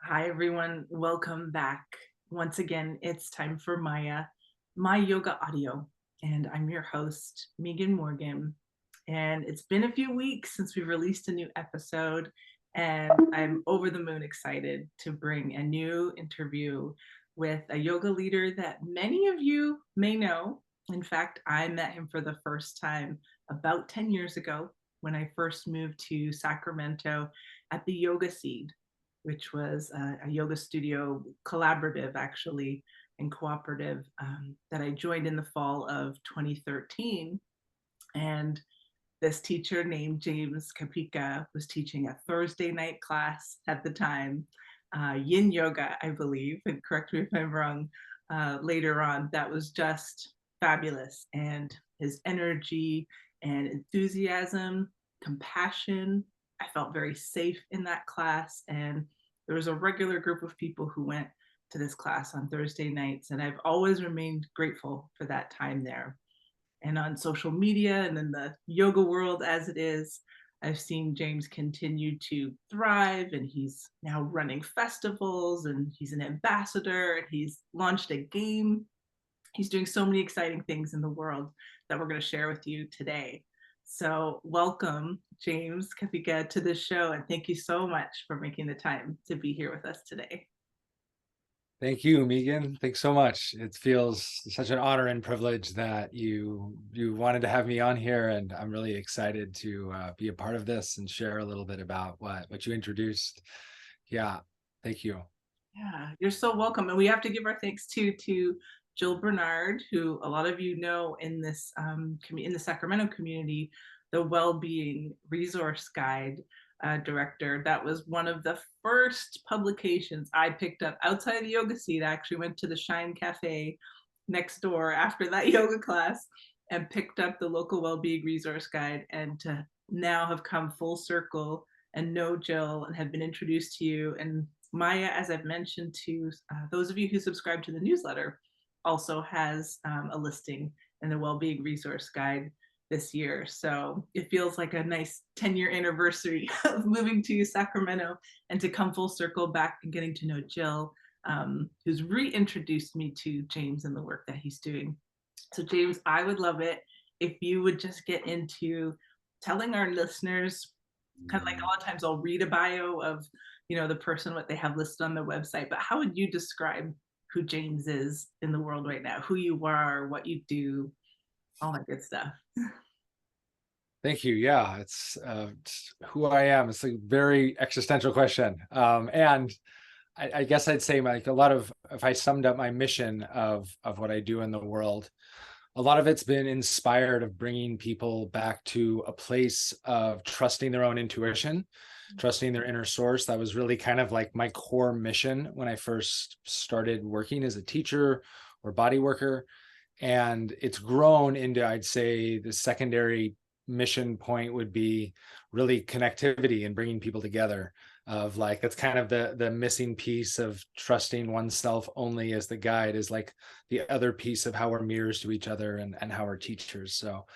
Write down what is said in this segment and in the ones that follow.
Hi, everyone. Welcome back. Once again, it's time for my yoga audio, and I'm your host, Megan Morgan. And it's been a few weeks since we released a new episode, and I'm over the moon excited to bring a new interview with a yoga leader that many of you may know. In fact, I met him for the first time about 10 years ago when I first moved to Sacramento at the Yoga Seed, which was a yoga studio collaborative, actually, and cooperative, that I joined in the fall of 2013. And this teacher named James Kapicka was teaching a Thursday night class at the time, yin yoga, I believe, and correct me if I'm wrong later on. That was just fabulous. And his energy and enthusiasm, compassion, I felt very safe in that class. And there was a regular group of people who went to this class on Thursday nights. And I've always remained grateful for that time there. And on social media and in the yoga world as it is, I've seen James continue to thrive, and he's now running festivals, and he's an ambassador, and he's launched a game. He's doing so many exciting things in the world that we're going to share with you today. So welcome, James Kapicka, to the show, and thank you so much for making the time to be here with us today. Thank you, Megan. Thanks so much. It feels such an honor and privilege that you wanted to have me on here, and I'm really excited to be a part of this and share a little bit about what you introduced. Yeah, thank you. Yeah, you're so welcome. And we have to give our thanks too to Jill Bernard, who a lot of you know in this in the Sacramento community, the Well-Being Resource Guide director. That was one of the first publications I picked up outside of the yoga seat. I actually went to the Shine Cafe next door after that yoga class and picked up the local well-being resource guide, and to now have come full circle and know Jill and have been introduced to you. And Maya, as I've mentioned to those of you who subscribe to the newsletter, also has a listing in the well-being resource guide this year. So it feels like a nice 10-year anniversary of moving to Sacramento and to come full circle back and getting to know Jill, who's reintroduced me to James and the work that he's doing. So James, I would love it if you would just get into telling our listeners, kind of like a lot of times I'll read a bio of, the person, what they have listed on their website, but how would you describe who James is in the world right now, who you are, what you do, all that good stuff? Thank you. Yeah, it's who I am. It's a very existential question, and I guess I'd say like a lot of if I summed up my mission of what I do in the world, a lot of it's been inspired of bringing people back to a place of trusting their own intuition, trusting their inner source. That was really kind of like my core mission when I first started working as a teacher or body worker. And it's grown into, I'd say, the secondary mission point would be really connectivity and bringing people together. Of like, that's kind of the missing piece of trusting oneself only as the guide, is like the other piece of how we're mirrors to each other and how we're teachers. So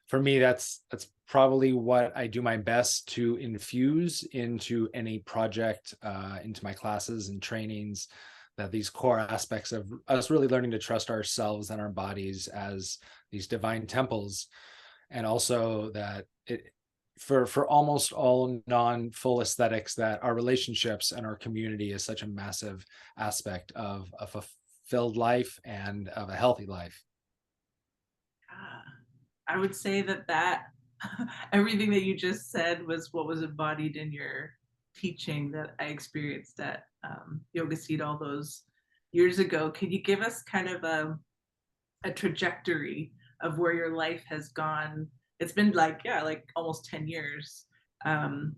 for me, that's probably what I do my best to infuse into any project, into my classes and trainings, that these core aspects of us really learning to trust ourselves and our bodies as these divine temples. And also that it, for almost all non-full aesthetics, that our relationships and our community is such a massive aspect of a fulfilled life and of a healthy life. Ah, I would say that everything that you just said was what was embodied in your teaching that I experienced at Yoga Seed all those years ago. Can you give us kind of a trajectory of where your life has gone? It's been like, yeah, like almost 10 years. Um,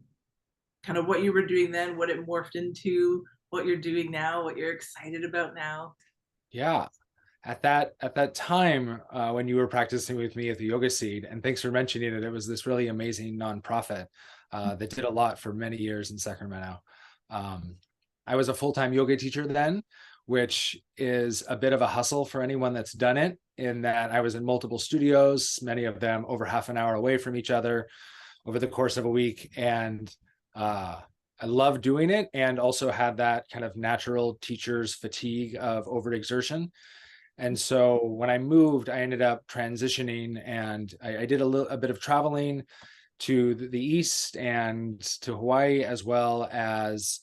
Kind of what you were doing then, what it morphed into, what you're doing now, what you're excited about now. Yeah. At that time, when you were practicing with me at the Yoga Seed, and thanks for mentioning it, it was this really amazing nonprofit that did a lot for many years in Sacramento. Um, I was a full-time yoga teacher then, which is a bit of a hustle for anyone that's done it, in that I was in multiple studios, many of them over half an hour away from each other over the course of a week. And I love doing it, and also had that kind of natural teacher's fatigue of overexertion. And so when I moved, I ended up transitioning, and I did a bit of traveling to the East and to Hawaii, as well as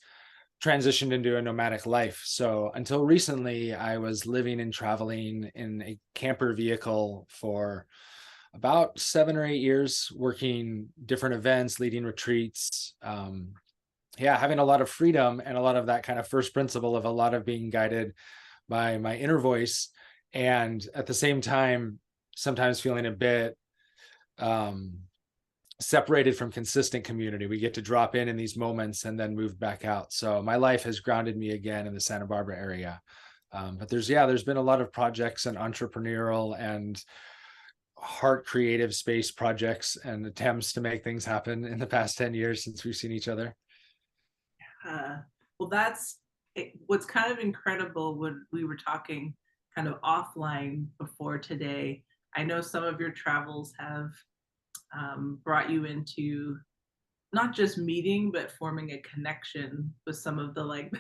transitioned into a nomadic life. So until recently, I was living and traveling in a camper vehicle for about 7 or 8 years, working different events, leading retreats. Yeah, having a lot of freedom and a lot of that kind of first principle of a lot of being guided by my inner voice. And at the same time, sometimes feeling a bit um, separated from consistent community. We get to drop in these moments and then move back out. So my life has grounded me again in the Santa Barbara area. But there's been a lot of projects and entrepreneurial and heart creative space projects and attempts to make things happen in the past 10 years since we've seen each other. Uh, well, that's what's kind of incredible when we were talking kind of offline before today. I know some of your travels have brought you into not just meeting, but forming a connection with some of the like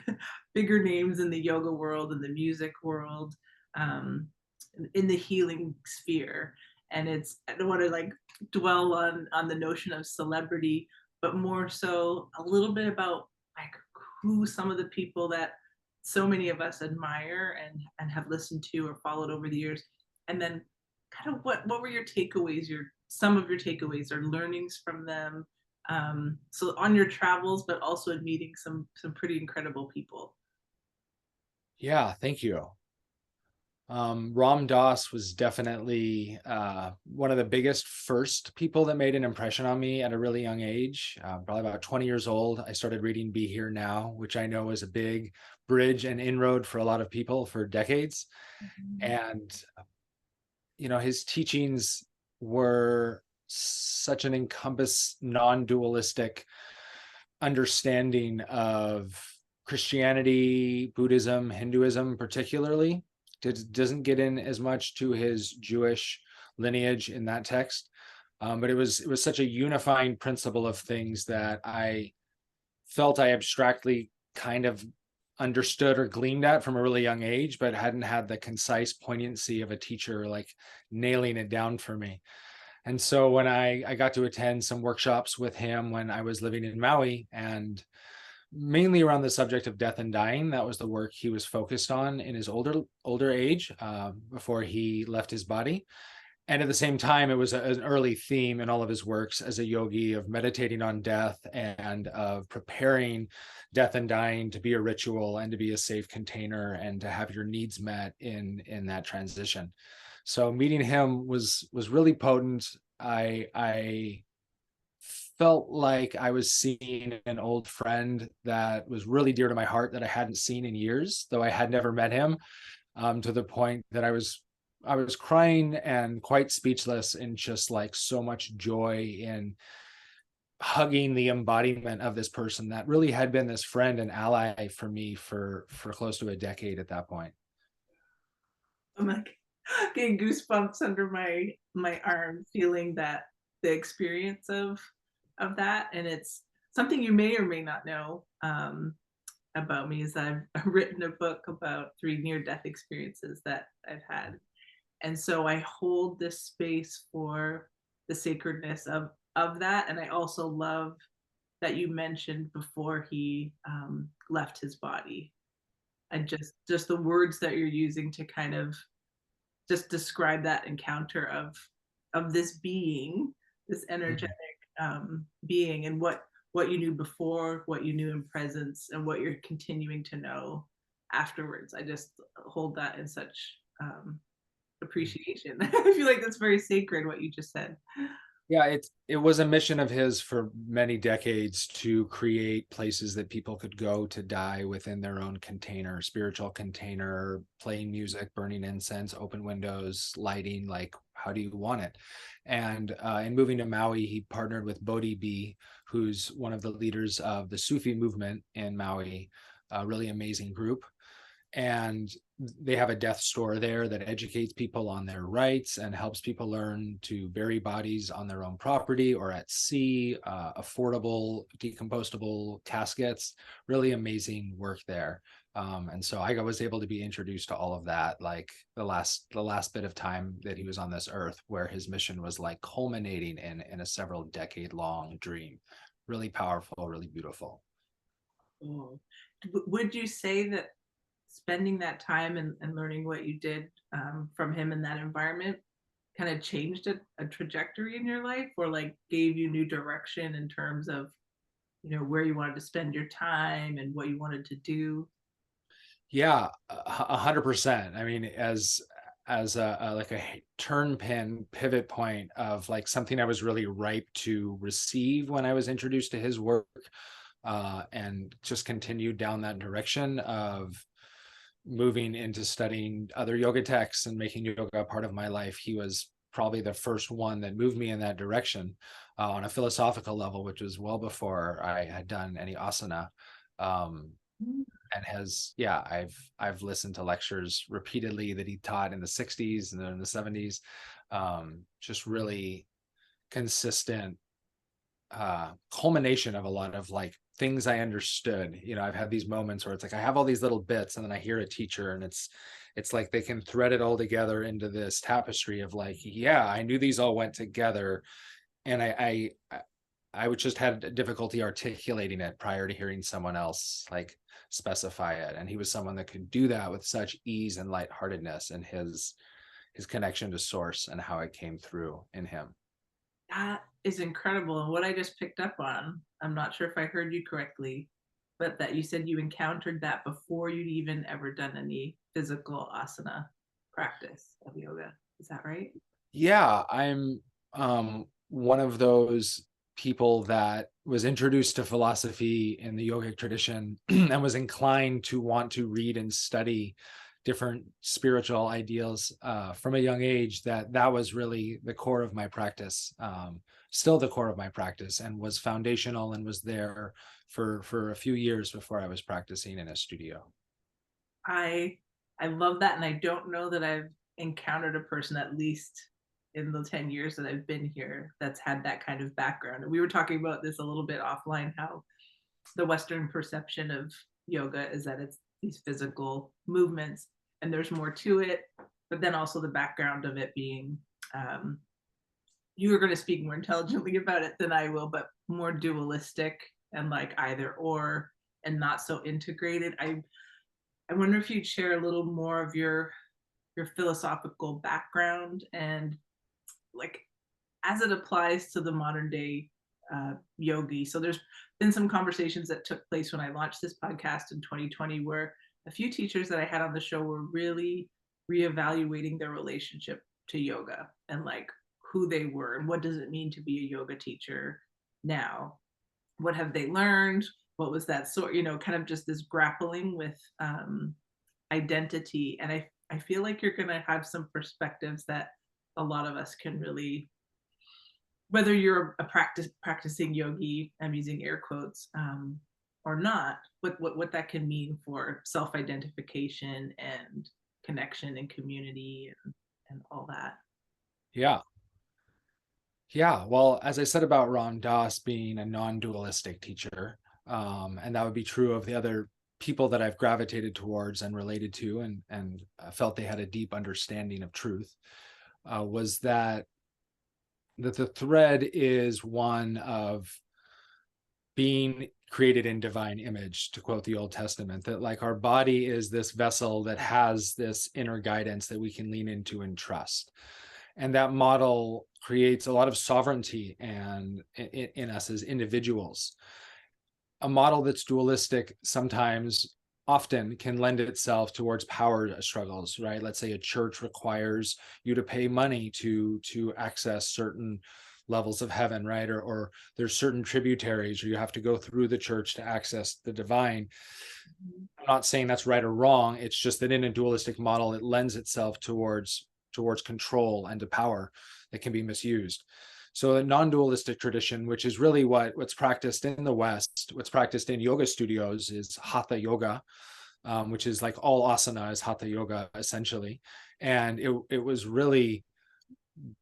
bigger names in the yoga world and the music world, um, in the healing sphere. And it's, I don't want to like dwell on the notion of celebrity, but more so a little bit about like who some of the people that so many of us admire and have listened to or followed over the years, and then kind of what were your takeaways, your some of your takeaways or learnings from them, so on your travels, but also in meeting some pretty incredible people. Yeah, thank you. Ram Dass was definitely one of the biggest first people that made an impression on me at a really young age. Probably about 20 years old, I started reading Be Here Now, which I know is a big bridge and inroad for a lot of people for decades. Mhm. And, his teachings were such an encompass, non-dualistic understanding of Christianity, Buddhism, Hinduism, particularly. Doesn't get in as much to his Jewish lineage in that text, but it was such a unifying principle of things that I felt I abstractly kind of understood or gleamed at from a really young age, but hadn't had the concise poignancy of a teacher like nailing it down for me. And so when I got to attend some workshops with him when I was living in Maui, and mainly around the subject of death and dying, that was the work he was focused on in his older age, before he left his body. And at the same time, it was an early theme in all of his works as a yogi of meditating on death and of preparing death and dying to be a ritual and to be a safe container and to have your needs met in that transition. So meeting him was really potent. I felt like I was seeing an old friend that was really dear to my heart that I hadn't seen in years, though I had never met him, to the point that I was crying and quite speechless, and just like so much joy in hugging the embodiment of this person that really had been this friend and ally for me for close to a decade at that point. I'm like getting goosebumps under my arm, feeling that the experience of that. And it's something you may or may not know, about me, is that I've written a book about 3 near-death experiences that I've had. And so I hold this space for the sacredness of that. And I also love that you mentioned before he left his body, and just the words that you're using to kind of just describe that encounter of this being, this energetic Mhm. being, and what you knew before, what you knew in presence, and what you're continuing to know afterwards. I just hold that in such appreciation. I feel like that's very sacred what you just said. Yeah, it was a mission of his for many decades to create places that people could go to die within their own container, spiritual container, playing music, burning incense, open windows, lighting, like how do you want it? And in moving to Maui, he partnered with Bodhi B, who's one of the leaders of the Sufi movement in Maui, a really amazing group. and they have a death store there that educates people on their rights and helps people learn to bury bodies on their own property or at sea, affordable decompostable caskets. Really amazing work there. And so I was able to be introduced to all of that, like the last bit of time that he was on this earth, where his mission was like culminating in a several decade long dream. Really powerful, really beautiful. Oh. Would you say that spending that time and learning what you did from him in that environment kind of changed a trajectory in your life, or like gave you new direction in terms of, where you wanted to spend your time and what you wanted to do? Yeah, 100%. I mean, as a like a turn pin pivot point of like something I was really ripe to receive when I was introduced to his work, and just continued down that direction of moving into studying other yoga texts and making yoga a part of my life. He was probably the first one that moved me in that direction, on a philosophical level, which was well before I had done any asana. Um, and has, yeah, I've listened to lectures repeatedly that he taught in the 60s and then in the 70s. Just really consistent culmination of a lot of like things I understood. I've had these moments where it's like I have all these little bits and then I hear a teacher and it's like they can thread it all together into this tapestry of like, yeah, I knew these all went together. And I would just had difficulty articulating it prior to hearing someone else like specify it. And he was someone that could do that with such ease and lightheartedness, and his connection to source and how it came through in him. That is incredible. And what I just picked up on, I'm not sure if I heard you correctly, but that you said you encountered that before you'd even ever done any physical asana practice of yoga. Is that right? Yeah, I'm one of those people that was introduced to philosophy in the yogic tradition and was inclined to want to read and study different spiritual ideals from a young age. That was really the core of my practice, still the core of my practice, and was foundational and was there for a few years before I was practicing in a studio. I I love that, and I don't know that I've encountered a person, at least in the 10 years that I've been here, that's had that kind of background. And we were talking about this a little bit offline, how the Western perception of yoga is that it's these physical movements and there's more to it, but then also the background of it being, um, you are going to speak more intelligently about it than I will, but more dualistic and like either or, and not so integrated. I wonder if you'd share a little more of your philosophical background and like as it applies to the modern day yogi. So there's been some conversations that took place when I launched this podcast in 2020 where a few teachers that I had on the show were really reevaluating their relationship to yoga and like who they were and what does it mean to be a yoga teacher now. What have they learned? What was that sort, kind of just this grappling with identity. And I feel like you're going to have some perspectives that a lot of us can really, whether you're a practicing yogi, I'm using air quotes, or not, what that can mean for self-identification and connection and community and all that. Yeah. Yeah, well, as I said about Ram Dass being a non-dualistic teacher, and that would be true of the other people that I've gravitated towards and related to, and felt they had a deep understanding of truth, was that the thread is one of being created in divine image, to quote the Old Testament, that like our body is this vessel that has this inner guidance that we can lean into and trust. And that model creates a lot of sovereignty and in us as individuals. A model that's dualistic sometimes often can lend itself towards power struggles, right? Let's say a church requires you to pay money to access certain levels of heaven, right? Or there's certain tributaries, or you have to go through the church to access the divine. I'm not saying that's right or wrong. It's just that in a dualistic model, it lends itself towards control and to power that can be misused. So a non-dualistic tradition, which is really what's practiced in the West, what's practiced in yoga studios, is hatha yoga. which is like all asana is hatha yoga essentially. And it was really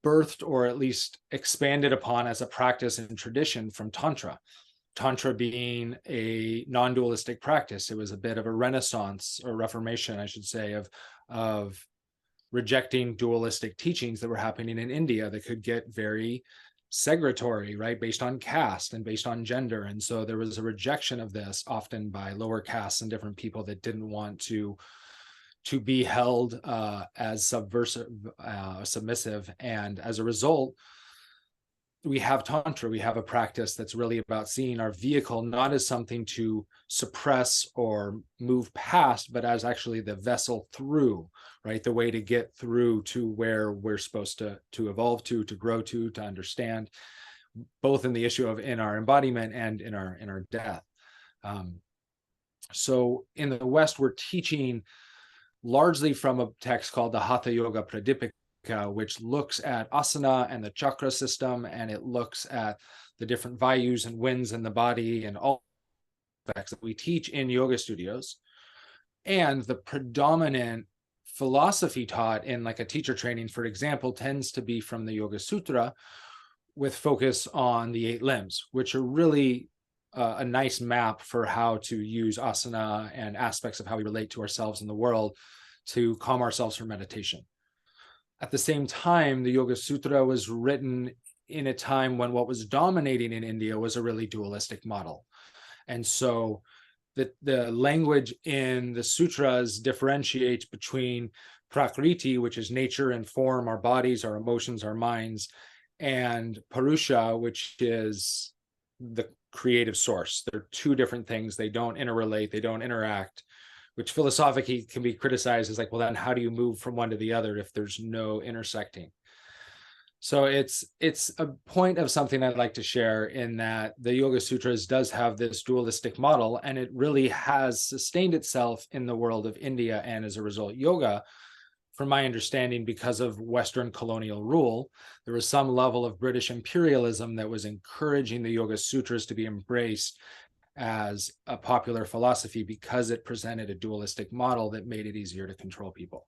birthed or at least expanded upon as a practice and tradition from Tantra. Tantra being a non-dualistic practice. It was a bit of a renaissance or reformation, I should say, of rejecting dualistic teachings that were happening in India that could get very segregatory, right, based on caste and based on gender. And so there was a rejection of this often by lower castes and different people that didn't want to be held as subversive, submissive. And as a result, we have Tantra, we have a practice that's really about seeing our vehicle not as something to suppress or move past, but as actually the vessel through, right? The way to get through to where we're supposed to evolve to grow to understand, both in the issue of in our embodiment and in our death. So in the West, we're teaching largely from a text called the Hatha Yoga Pradipika, which looks at asana and the chakra system, and it looks at the different vayus and winds in the body and all aspects that we teach in yoga studios. And the predominant philosophy taught in like a teacher training, for example, tends to be from the Yoga Sutra with focus on the 8 limbs, which are really a nice map for how to use asana and aspects of how we relate to ourselves in the world to calm ourselves for meditation. At the same time, the Yoga Sutra was written in a time when what was dominating in India was a really dualistic model. And so the language in the sutras differentiates between prakriti, which is nature and form, our bodies, our emotions, our minds, and purusha, which is the creative source. They're 2 different things. They don't interrelate, they don't interact, which philosophically can be criticized as like, well, then how do you move from one to the other if there's no intersecting? So it's a point of something I'd like to share, in that the Yoga Sutras does have this dualistic model, and it really has sustained itself in the world of India, and as a result, yoga, from my understanding, because of Western colonial rule, there was some level of British imperialism that was encouraging the Yoga Sutras to be embraced as a popular philosophy because it presented a dualistic model that made it easier to control people.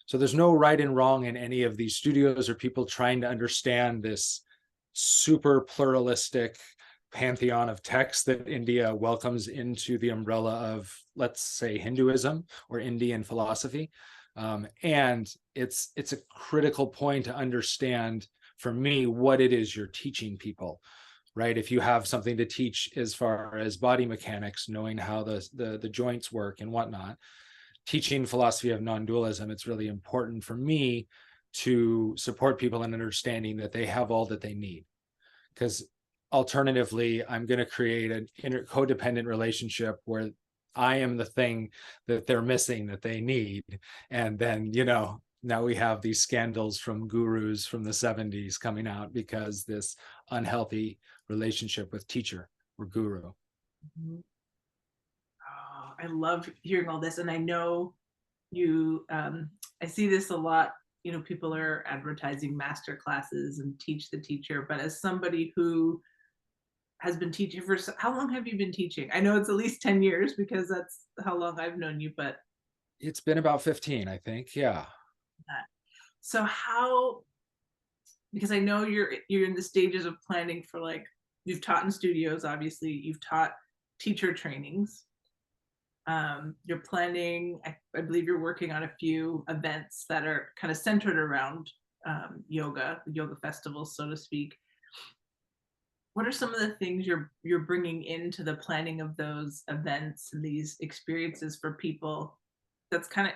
So there's no right and wrong in any of these studios or people trying to understand this super pluralistic pantheon of texts that India welcomes into the umbrella of, let's say, Hinduism or Indian philosophy. And it's a critical point to understand, for me, what it is you're teaching people, right? If you have something to teach as far as body mechanics, knowing how the joints work and whatnot, teaching philosophy of non-dualism, it's really important for me to support people in understanding that they have all that they need. Because alternatively, I'm going to create an codependent relationship where I am the thing that they're missing that they need. And then, now we have these scandals from gurus from the 70s coming out because this unhealthy relationship with teacher or guru. Mhm. Oh, I love hearing all this. And I know you, I see this a lot. People are advertising master classes and teach the teacher. But as somebody who has been teaching for, how long have you been teaching? I know it's at least 10 years because that's how long I've known you, but It's been about 15, I think. Yeah. so how, because I know you're in the stages of planning for, like, you've taught in studios, obviously, you've taught teacher trainings. You're planning, I believe you're working on a few events that are kind of centered around yoga festivals, so to speak. What are some of the things you're bringing into the planning of those events and these experiences for people that's kind of,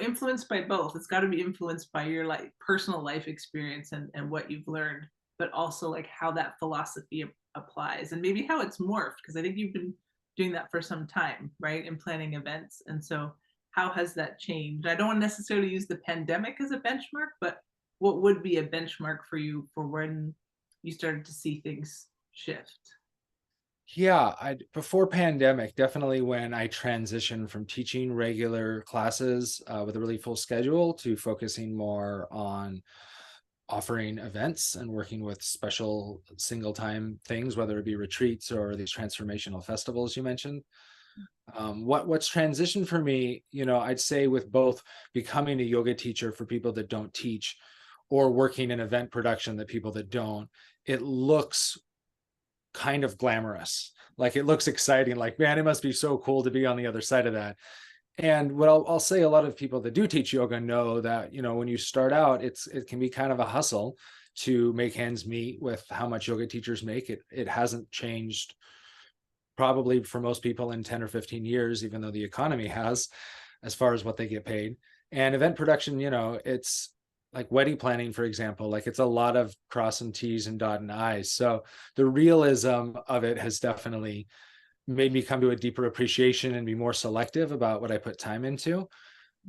influenced by both? It's got to be influenced by your, like, personal life experience and what you've learned, but also like how that philosophy applies and maybe how it's morphed, because I think you've been doing that for some time, right, in planning events. And so how has that changed? I don't want to necessarily use the pandemic as a benchmark, but what would be a benchmark for you for when you started to see things shift? Yeah, before pandemic, definitely when I transitioned from teaching regular classes with a really full schedule to focusing more on offering events and working with special single time things, whether it be retreats or these transformational festivals you mentioned. What's transitioned for me, I'd say with both becoming a yoga teacher for people that don't teach or working in event production that people that don't, it looks kind of glamorous. Like it looks exciting. Like, man, it must be so cool to be on the other side of that. And what I'll say, a lot of people that do teach yoga know that, when you start out, it can be kind of a hustle to make ends meet with how much yoga teachers make. It hasn't changed probably for most people in 10 or 15 years, even though the economy has, as far as what they get paid. And event production, it's like wedding planning, for example, like it's a lot of crossing T's and dotting I's. So the realism of it has definitely made me come to a deeper appreciation and be more selective about what I put time into.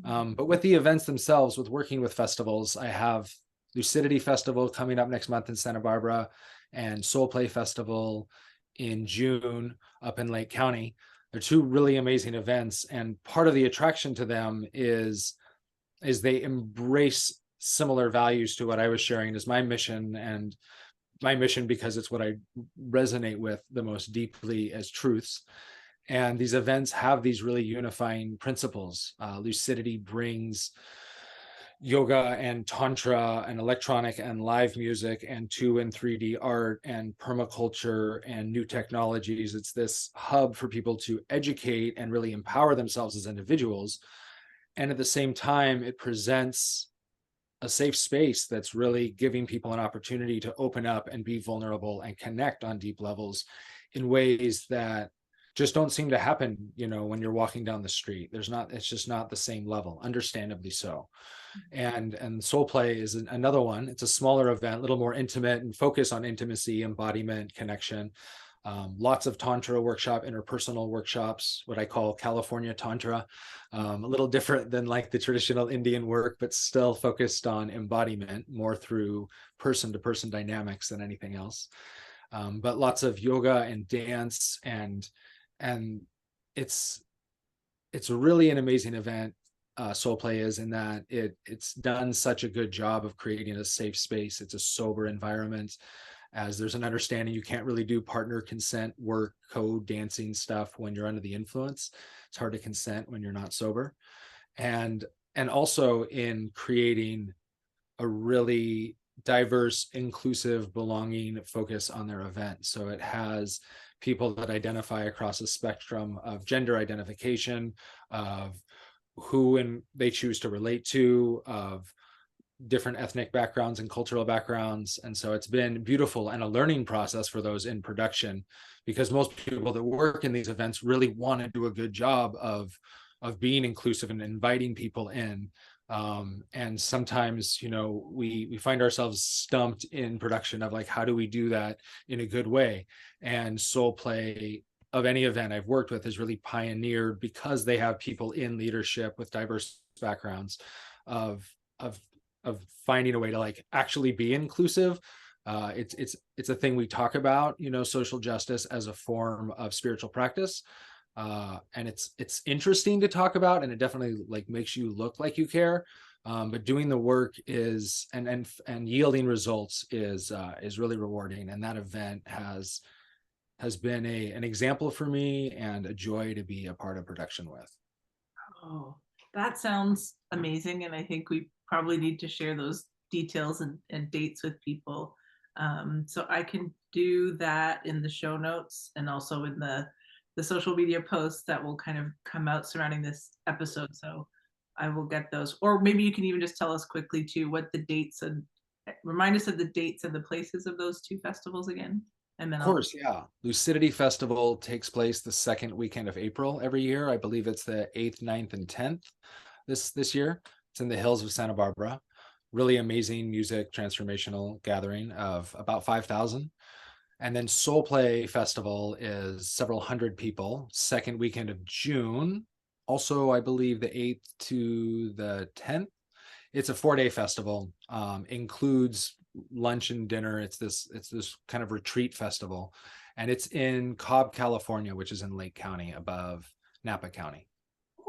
But with the events themselves, with working with festivals, I have Lucidity Festival coming up next month in Santa Barbara and Soul Play Festival in June up in Lake County. They're two really amazing events. And part of the attraction to them is they embrace similar values to what I was sharing as my mission, and my mission because it's what I resonate with the most deeply as truths. And these events have these really unifying principles. Lucidity brings yoga and tantra and electronic and live music and 2 and 3D art and permaculture and new technologies. It's this hub for people to educate and really empower themselves as individuals. And at the same time, it presents a safe space that's really giving people an opportunity to open up and be vulnerable and connect on deep levels in ways that just don't seem to happen, when you're walking down the street. It's just not the same level, understandably so. And Soul Play is another one. It's a smaller event, a little more intimate and focus on intimacy, embodiment, connection. Lots of tantra workshop, interpersonal workshops, what I call California tantra, a little different than like the traditional Indian work, but still focused on embodiment more through person to person dynamics than anything else. But lots of yoga and dance, and it's really an amazing event. Soul Play is, in that it's done such a good job of creating a safe space. It's a sober environment, as there's an understanding you can't really do partner consent work, code dancing stuff when you're under the influence. It's hard to consent when you're not sober. And also in creating a really diverse, inclusive, belonging focus on their event. So it has people that identify across a spectrum of gender identification, of who and they choose to relate to, of different ethnic backgrounds and cultural backgrounds. And so it's been beautiful and a learning process for those in production, because most people that work in these events really want to do a good job of being inclusive and inviting people in. And sometimes, we find ourselves stumped in production of like, how do we do that in a good way? And Soul Play, of any event I've worked with, has really pioneered, because they have people in leadership with diverse backgrounds, of finding a way to like actually be inclusive. It's a thing we talk about, social justice as a form of spiritual practice. And it's interesting to talk about, and it definitely like makes you look like you care. But doing the work is and yielding results is really rewarding. And that event has been an example for me and a joy to be a part of production with. Oh, that sounds amazing. And I think we probably need to share those details and dates with people. So I can do that in the show notes and also in the social media posts that will kind of come out surrounding this episode. So I will get those. Or maybe you can even just tell us quickly too what the dates, and remind us of the dates and the places of those two festivals again. And then Of I'll course, yeah. Lucidity Festival takes place the second weekend of April every year. I believe it's the 8th, 9th, and 10th this year. It's in the hills of Santa Barbara. Really amazing music transformational gathering of about 5,000. And then Soul Play Festival is several hundred people, second weekend of June. Also, I believe the 8th to the 10th. It's a 4-day festival, includes lunch and dinner. It's this kind of retreat festival, and it's in Cobb, California, which is in Lake County above Napa County.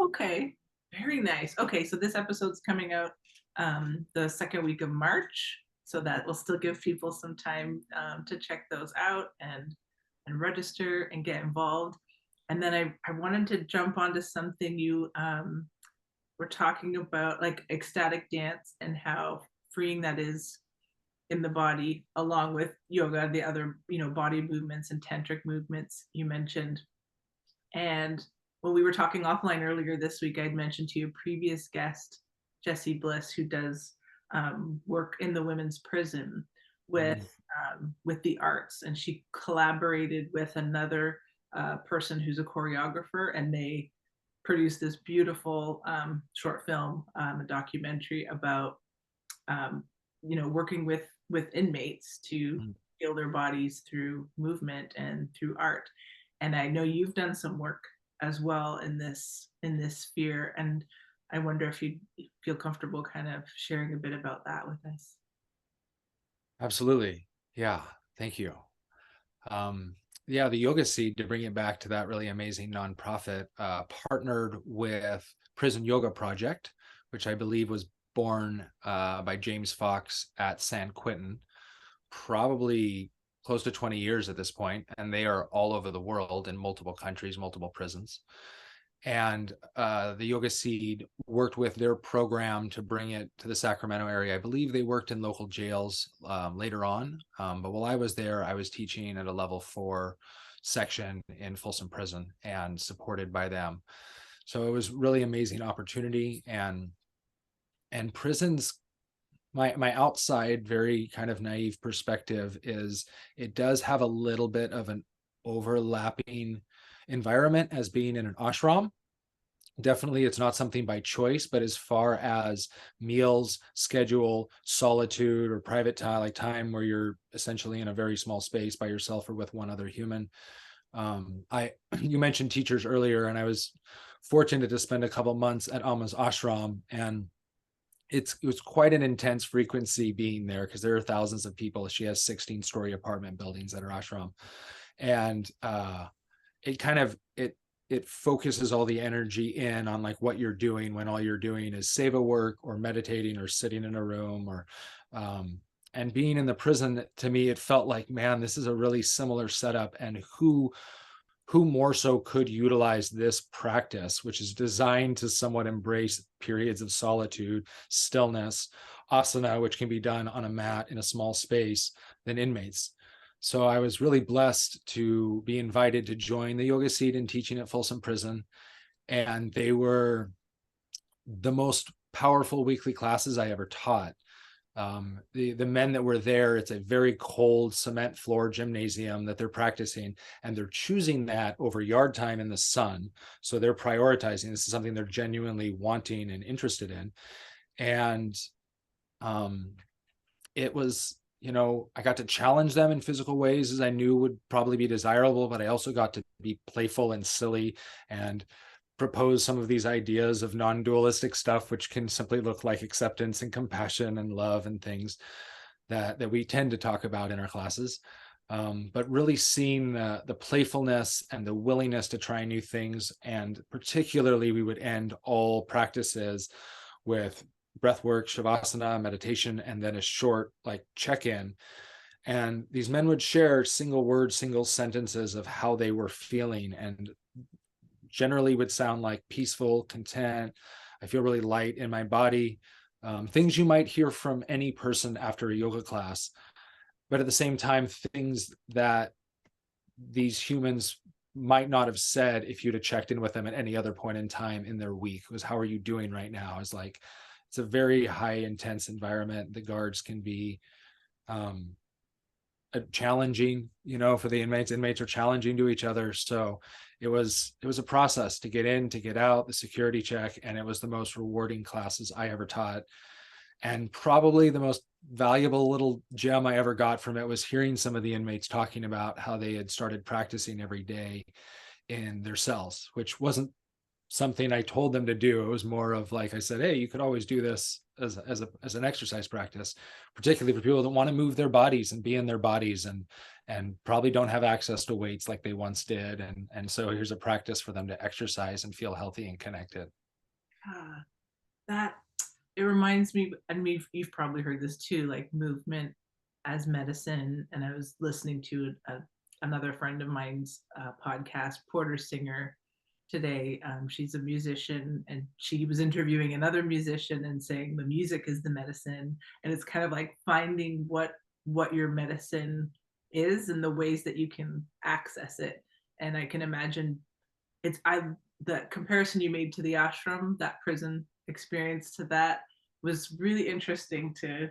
Okay, very nice. Okay, so this episode's coming out the second week of March, so that will still give people some time to check those out and register and get involved. And then I wanted to jump onto something you were talking about, like ecstatic dance and how freeing that is in the body, along with yoga, the other, body movements and tantric movements you mentioned. And when we were talking offline earlier this week, I'd mentioned to your previous guest, Jessie Bliss, who does work in the women's prison with Mhm. with the arts, and she collaborated with another person who's a choreographer, and they produced this beautiful short film, a documentary about um, working with inmates to Mhm. heal their bodies through movement and through art. And I know you've done some work as well in this sphere, and I wonder if you feel comfortable kind of sharing a bit about that with us. Absolutely. Yeah. Thank you. Um, yeah, the Yoga Seed, to bring it back to that really amazing nonprofit, partnered with Prison Yoga Project, which I believe was born by James Fox at San Quentin, probably close to 20 years at this point, and they are all over the world in multiple countries, multiple prisons. And the Yoga Seed worked with their program to bring it to the Sacramento area. I believe they worked in local jails later on, but while I was there, I was teaching at a level 4 section in Folsom Prison and supported by them. So it was really amazing opportunity. And prisons, my outside, very kind of naive perspective is it does have a little bit of an overlapping environment as being in an ashram. Definitely it's not something by choice, but as far as meals, schedule, solitude, or private time, like time where you're essentially in a very small space by yourself or with one other human. I You mentioned teachers earlier, and I was fortunate to spend a couple months at Amma's ashram, and it was quite an intense frequency being there because there are thousands of people. She has 16-story apartment buildings at her ashram, and it kind of it focuses all the energy in on like what you're doing when all you're doing is seva work or meditating or sitting in a room or and being in the prison. To me it felt like, man, this is a really similar setup, and who more so could utilize this practice, which is designed to somewhat embrace periods of solitude, stillness, asana, which can be done on a mat in a small space, than inmates. So I was really blessed to be invited to join the Yoga Seed in teaching at Folsom Prison. And they were the most powerful weekly classes I ever taught. The men that were there, it's a very cold cement floor gymnasium that they're practicing, and they're choosing that over yard time in the sun. So they're prioritizing, this is something they're genuinely wanting and interested in. And um, it was, I got to challenge them in physical ways as I knew would probably be desirable, but I also got to be playful and silly and propose some of these ideas of non-dualistic stuff, which can simply look like acceptance and compassion and love and things that we tend to talk about in our classes. But really seeing the playfulness and the willingness to try new things. And particularly, we would end all practices with breath work, shavasana, meditation, and then a short like check-in. And these men would share single words, single sentences of how they were feeling, and generally would sound like peaceful, content. I feel really light in my body. Things you might hear from any person after a yoga class, but at the same time, things that these humans might not have said if you'd have checked in with them at any other point in time in their week. It was, how are you doing right now? It's like, it's a very high intense environment. The guards can be um, challenging, for the inmates. Inmates are challenging to each other. So it was a process to get in, to get out, the security check, and it was the most rewarding classes I ever taught. And probably the most valuable little gem I ever got from it was hearing some of the inmates talking about how they had started practicing every day in their cells, which wasn't something I told them to do. It was more of like, I said, hey, you could always do this as an exercise practice, particularly for people that want to move their bodies and be in their bodies and probably don't have access to weights like they once did. And so here's a practice for them to exercise and feel healthy and connected. Ah, that it reminds me, and you've probably heard this too, like movement as medicine. And I was listening to another friend of mine's podcast, Porter Singer, today. She's a musician, and she was interviewing another musician and saying the music is the medicine, and it's kind of like finding what your medicine is and the ways that you can access it. And I can imagine it's I the comparison you made to the ashram, that prison experience, to that was really interesting to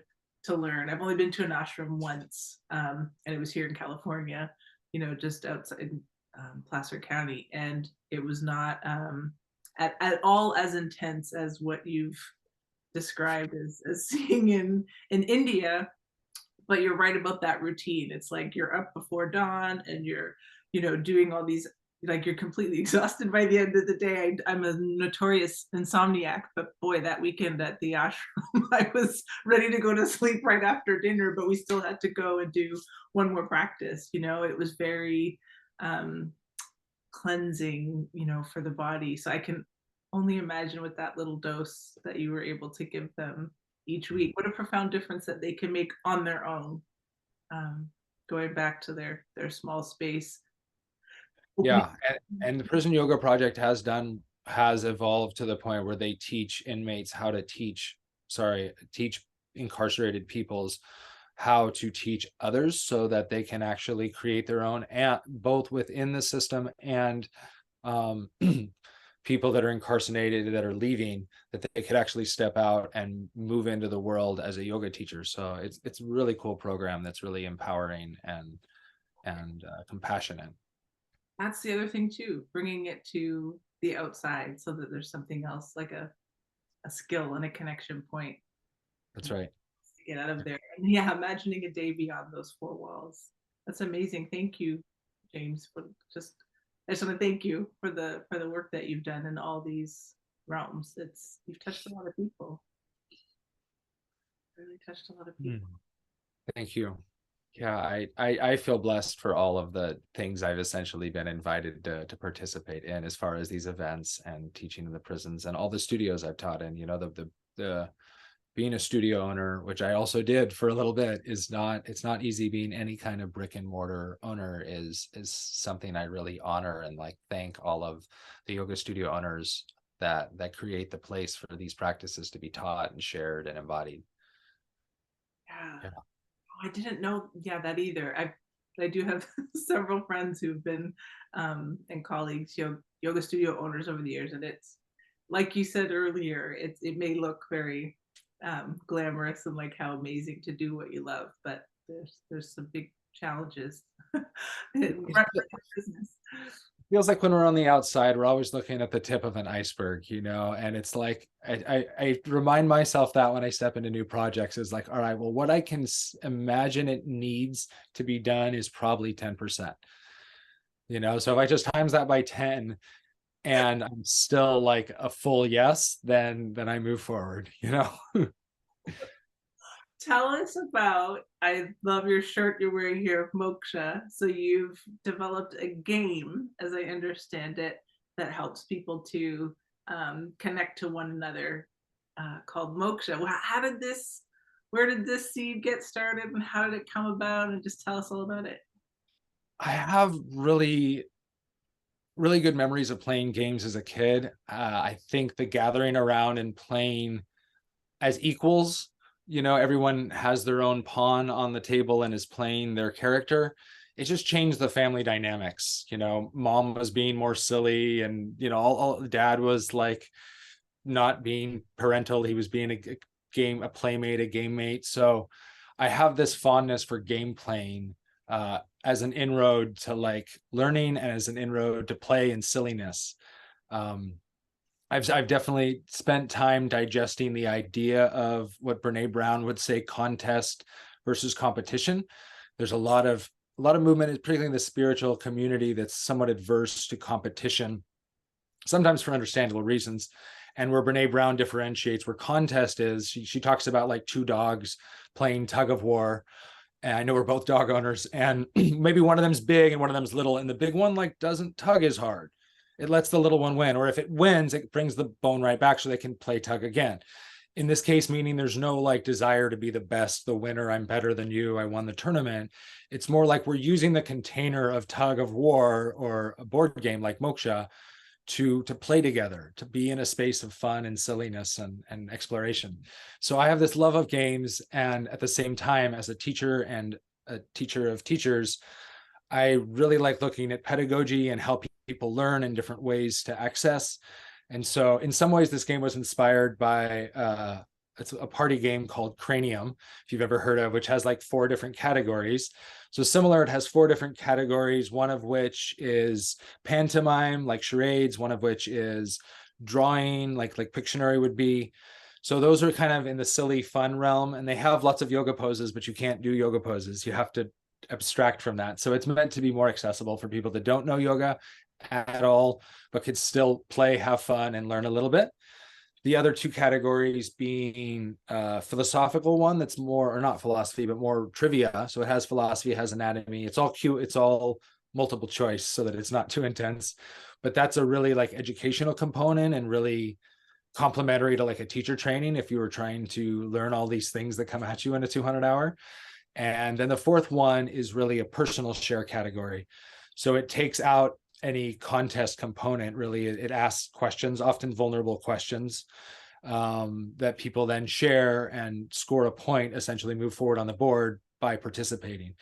learn. I've only been to an ashram once, and it was here in California, just outside Placer County, and it was not at all as intense as what you've described as seeing in India. But you're right about that routine. It's like you're up before dawn and you're doing all these, like, you're completely exhausted by the end of the day. I'm a notorious insomniac, but boy, that weekend at the ashram, I was ready to go to sleep right after dinner, but we still had to go and do one more practice. It was very um, cleansing, for the body. So I can only imagine with that little dose that you were able to give them each week, what a profound difference that they can make on their own, um, going back to their small space. Yeah, and the Prison Yoga Project has evolved to the point where they teach inmates how to teach incarcerated peoples how to teach others so that they can actually create their own, and both within the system and um, people that are incarcerated that are leaving, that they could actually step out and move into the world as a yoga teacher. So it's a really cool program that's really empowering and compassionate. That's the other thing too, bringing it to the outside so that there's something else, like a skill and a connection point That's right. to get out of there. And yeah, imagining a day beyond those four walls. That's amazing. Thank you, James, for just I just want to thank you for the work that you've done in all these realms. You've touched a lot of people. Really touched a lot of people. Thank you. Yeah, I feel blessed for all of the things I've essentially been invited to participate in, as far as these events and teaching in the prisons and all the studios I've taught in. The being a studio owner, which I also did for a little bit, it's not easy. Being any kind of brick and mortar owner is something I really honor, and like thank all of the yoga studio owners that create the place for these practices to be taught and shared and embodied. Yeah. Yeah. Oh, I didn't know, yeah, that either. I do have several friends who've been and colleagues, yoga studio owners over the years, and it's like you said earlier, it may look very glamorous and like how amazing to do what you love, but there's some big challenges in running a business. Feels like when we're on the outside, we're always looking at the tip of an iceberg, and it's like I remind myself that when I step into new projects, is like, all right, well, what I can imagine it needs to be done is probably 10%. So if I just times that by 10 and I'm still like a full yes, then I move forward. Tell us about, I love your shirt you're wearing here of Moksha. So you've developed a game, as I understand it, that helps people to connect to one another, called Moksha. Where did this seed get started, and how did it come about? And just tell us all about it. I have really really good memories of playing games as a kid. I think the gathering around and playing as equals, everyone has their own pawn on the table and is playing their character. It just changed the family dynamics. Mom was being more silly, and all dad was like not being parental. He was being a playmate, a game mate. So I have this fondness for game playing as an inroad to like learning, and as an inroad to play and silliness. I've definitely spent time digesting the idea of what Brene Brown would say, contest versus competition. There's a lot of movement, particularly in the spiritual community, that's somewhat adverse to competition, sometimes for understandable reasons. And where Brene Brown differentiates, where contest is, she talks about like two dogs playing tug of war. And I know we're both dog owners, and maybe one of them's big and one of them's little, and the big one like doesn't tug as hard. It lets the little one win, or if it wins, it brings the bone right back so they can play tug again. in this case, meaning there's no like desire to be the best, the winner, I'm better than you, I won the tournament. It's more like we're using the container of tug of war or a board game like Moksha to play together, to be in a space of fun and silliness and exploration. So I have this love of games, and at the same time, as a teacher and a teacher of teachers, I really like looking at pedagogy and how people learn in different ways to access. And so in some ways, this game was inspired by it's a party game called Cranium, if you've ever heard of, which has like 4 different categories. So similar, it has 4 different categories, one of which is pantomime, like charades, one of which is drawing, like Pictionary would be. So those are kind of in the silly fun realm, and they have lots of yoga poses, but you can't do yoga poses. You have to abstract from that. So it's meant to be more accessible for people that don't know yoga at all, but could still play, have fun, and learn a little bit. The other 2 categories being philosophical one that's more, or not philosophy, but more trivia. So it has philosophy, it has anatomy. It's all cute. It's all multiple choice so that it's not too intense. But that's a really like educational component and really complementary to like a teacher training if you were trying to learn all these things that come at you in a 200-hour. And then the 4th one is really a personal share category. So it takes out any contest component. Really, it asks questions, often vulnerable questions, that people then share and score a point, essentially move forward on the board by participating.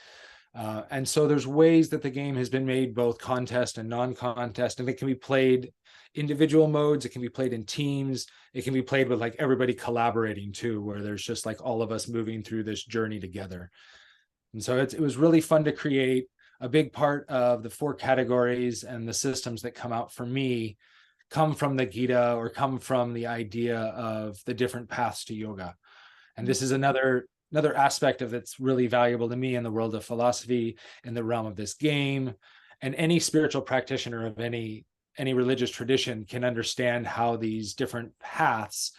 And so there's ways that the game has been made both contest and non-contest, and it can be played individual modes, it can be played in teams, it can be played with like everybody collaborating too, where there's just like all of us moving through this journey together. And so it was really fun to create. A big part of the 4 categories and the systems that come out for me come from the Gita, or come from the idea of the different paths to yoga. And this is another aspect of that's really valuable to me in the world of philosophy, in the realm of this game. And any spiritual practitioner of any religious tradition can understand how these different paths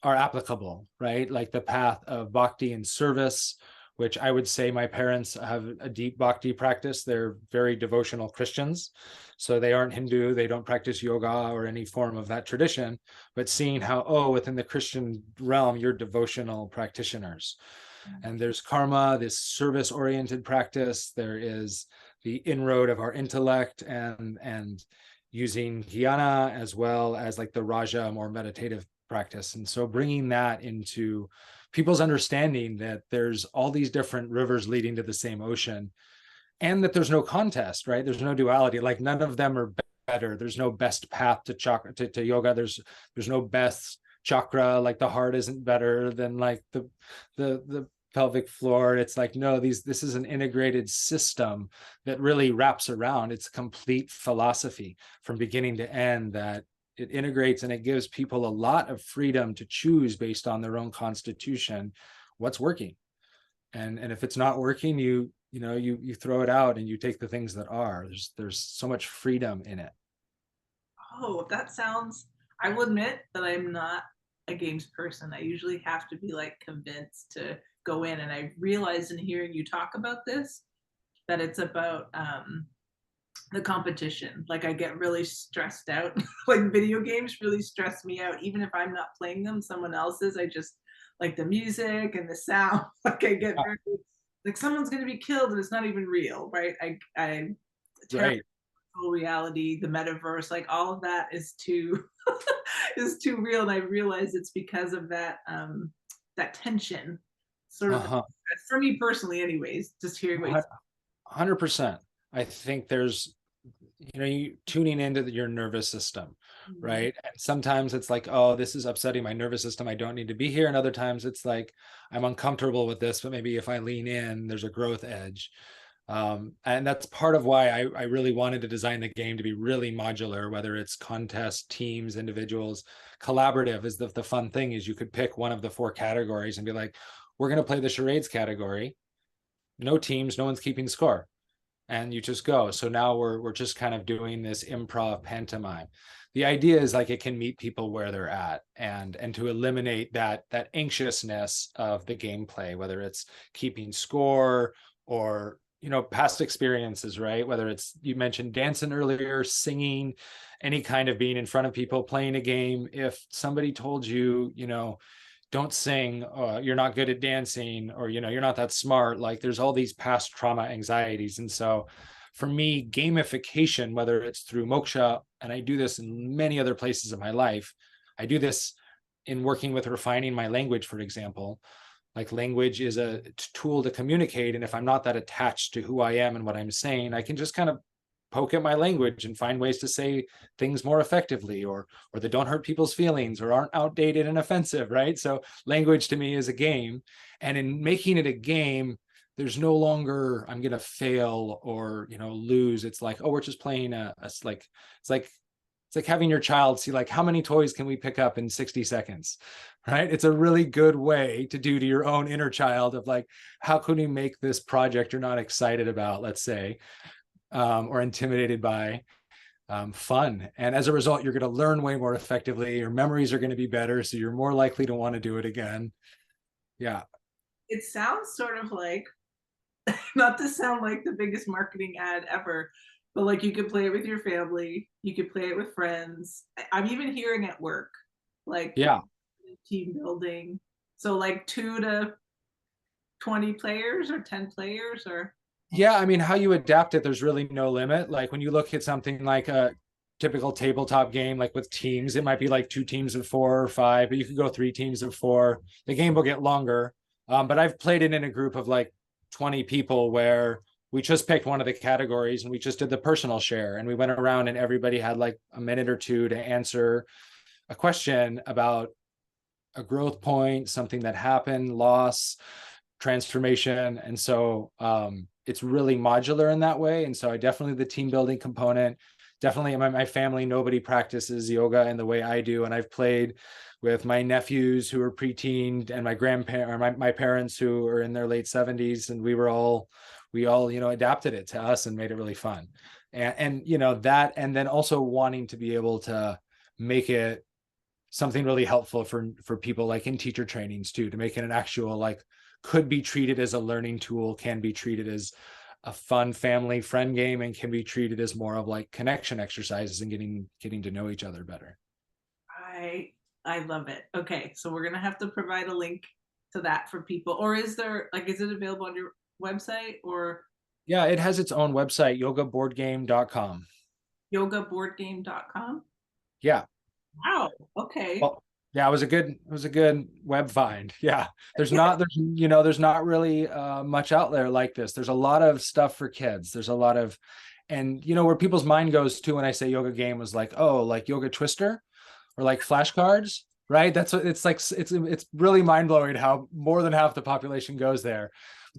are applicable, right? Like the path of bhakti and service, which I would say my parents have a deep bhakti practice. They're very devotional Christians. So they aren't Hindu, they don't practice yoga or any form of that tradition, but seeing how, oh, within the Christian realm, you're devotional practitioners. And there's karma, this service-oriented practice. There is the inroad of our intellect and using jnana, as well as like the raja, more meditative practice. And so bringing that into people's understanding that there's all these different rivers leading to the same ocean, and that there's no contest, right? There's no duality. Like none of them are better. There's no best path to chakra, to yoga. There's no best chakra. Like the heart isn't better than like the pelvic floor. It's like, no, this is an integrated system that really wraps around. It's a complete philosophy from beginning to end, that it integrates, and it gives people a lot of freedom to choose based on their own constitution what's working. And if it's not working, you throw it out and you take the things that are. There's so much freedom in it. Oh, that sounds, I will admit that I'm not a games person. I usually have to be like convinced to go in, and I realized in hearing you talk about this that it's about the competition. Like I get really stressed out. Like video games really stress me out. Even if I'm not playing them, someone else is. I just like the music and the sound. Like I get very like someone's gonna be killed and it's not even real, right? I Right. reality, the metaverse, like all of that is too is too real. And I realize it's because of that that tension sort of, Uh-huh. for me personally anyways, just hearing what you 100%. I think there's, you tuning into your nervous system, said. right? And sometimes it's like, oh, this is upsetting my nervous system, I don't need to be here. And other times it's like, I'm uncomfortable with this, but maybe if I lean in, there's a growth edge. And that's part of why I really wanted to design the game to be really modular, whether it's contest, teams, individuals. Collaborative is the fun thing, is you could pick one of the 4 categories and be like, we're going to play the charades category. No teams, no one's keeping score, and you just go. So now we're just kind of doing this improv pantomime. The idea is like it can meet people where they're at, and to eliminate that anxiousness of the gameplay, whether it's keeping score or past experiences, right? Whether it's, you mentioned dancing earlier, singing, any kind of being in front of people, playing a game. If somebody told you, don't sing, you're not good at dancing, or, you're not that smart, like there's all these past trauma anxieties. And so for me, gamification, whether it's through Moksha, and I do this in many other places of my life, I do this in working with refining my language, for example. Like language is a tool to communicate. And if I'm not that attached to who I am and what I'm saying, I can just kind of poke at my language and find ways to say things more effectively, or that don't hurt people's feelings or aren't outdated and offensive, right? So language to me is a game. And in making it a game, there's no longer I'm gonna fail or lose. It's like, oh, we're just playing it's like having your child see, like, how many toys can we pick up in 60 seconds, right? It's a really good way to do to your own inner child of like, how can we make this project you're not excited about, let's say, or intimidated by, fun. And as a result, you're going to learn way more effectively. Your memories are going to be better. So you're more likely to want to do it again. Yeah. It sounds sort of like, not to sound like the biggest marketing ad ever, but like you could play it with your family, you could play it with friends. I'm even hearing at work, like Yeah. team building. So like 2 to 20 players or 10 players or Yeah. I mean, how you adapt it, there's really no limit. Like when you look at something like a typical tabletop game, like with teams, it might be like 2 teams of 4 or 5, but you could go 3 teams of 4. The game will get longer. But I've played it in a group of like 20 people where we just picked one of the categories and we just did the personal share, and we went around and everybody had like a minute or two to answer a question about a growth point, something that happened, loss, transformation. And so it's really modular in that way. And so I definitely, the team building component, definitely in my family, nobody practices yoga in the way I do. And I've played with my nephews who are preteen and my grandparents, or my parents who are in their late 70s. And we all, adapted it to us and made it really fun. And that, and then also wanting to be able to make it something really helpful for people like in teacher trainings too, to make it an actual, like, could be treated as a learning tool, can be treated as a fun family friend game, and can be treated as more of like connection exercises and getting to know each other better. I love it. Okay, so we're gonna have to provide a link to that for people. Or is there, like, is it available on your website or Yeah, it has its own website, yogaboardgame.com. yogaboardgame.com? Yeah. Wow. Okay. Well, yeah, it was a good web find. Yeah. There's not really much out there like this. There's a lot of stuff for kids. There's a lot of, and where people's mind goes to when I say yoga game was like, oh, like Yoga Twister or like flashcards, right? That's what it's like. It's really mind blowing how more than half the population goes there.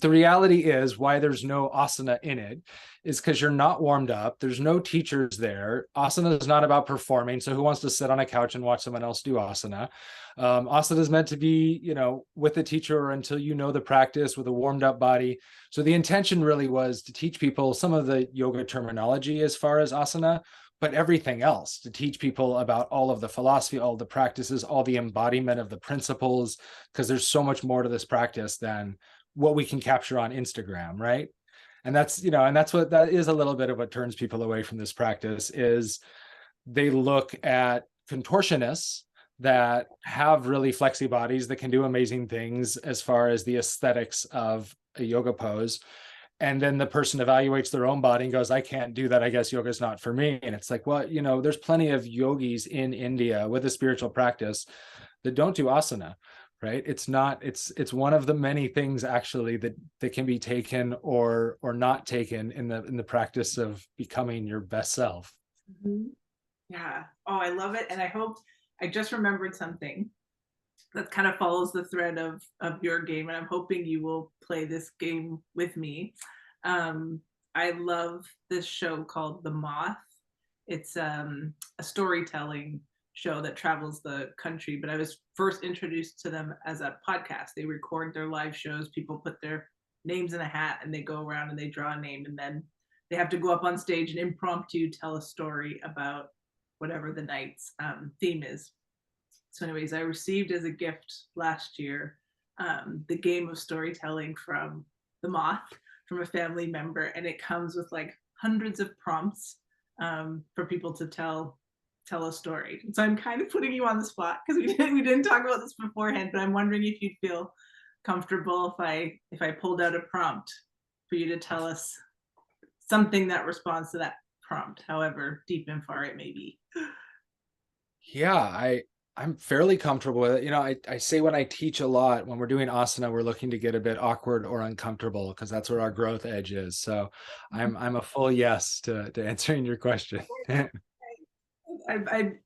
The reality is why there's no asana in it is because you're not warmed up. There's no teachers there. Asana is not about performing. So who wants to sit on a couch and watch someone else do asana? Asana is meant to be, with the teacher until the practice with a warmed up body. So the intention really was to teach people some of the yoga terminology as far as asana, but everything else, to teach people about all of the philosophy, all the practices, all the embodiment of the principles, because there's so much more to this practice than what we can capture on Instagram, right? And that's what that is, a little bit of what turns people away from this practice is they look at contortionists that have really flexy bodies that can do amazing things as far as the aesthetics of a yoga pose. And then the person evaluates their own body and goes, I can't do that. I guess yoga is not for me. And it's like, well, there's plenty of yogis in India with a spiritual practice that don't do asana, right? It's one of the many things actually that can be taken or not taken in the practice of becoming your best self. Mhm. Yeah. Oh, I love it. And I just remembered something that kind of follows the thread of your game, and I'm hoping you will play this game with me. I love this show called The Moth. It's a storytelling show that travels the country, but I was first introduced to them as a podcast. They record their live shows, people put their names in a hat and they go around and they draw a name, and then they have to go up on stage and impromptu tell a story about whatever the night's theme is. So, anyways, I received as a gift last year the game of storytelling from The Moth from a family member, and it comes with like hundreds of prompts for people to tell a story. So I'm kind of putting you on the spot because we didn't talk about this beforehand, but I'm wondering if you'd feel comfortable if I pulled out a prompt for you to tell us something that responds to that prompt, however deep and far it may be. Yeah, I'm fairly comfortable with it. I say when I teach a lot, when we're doing asana, we're looking to get a bit awkward or uncomfortable because that's where our growth edge is. So I'm a full yes to answering your question.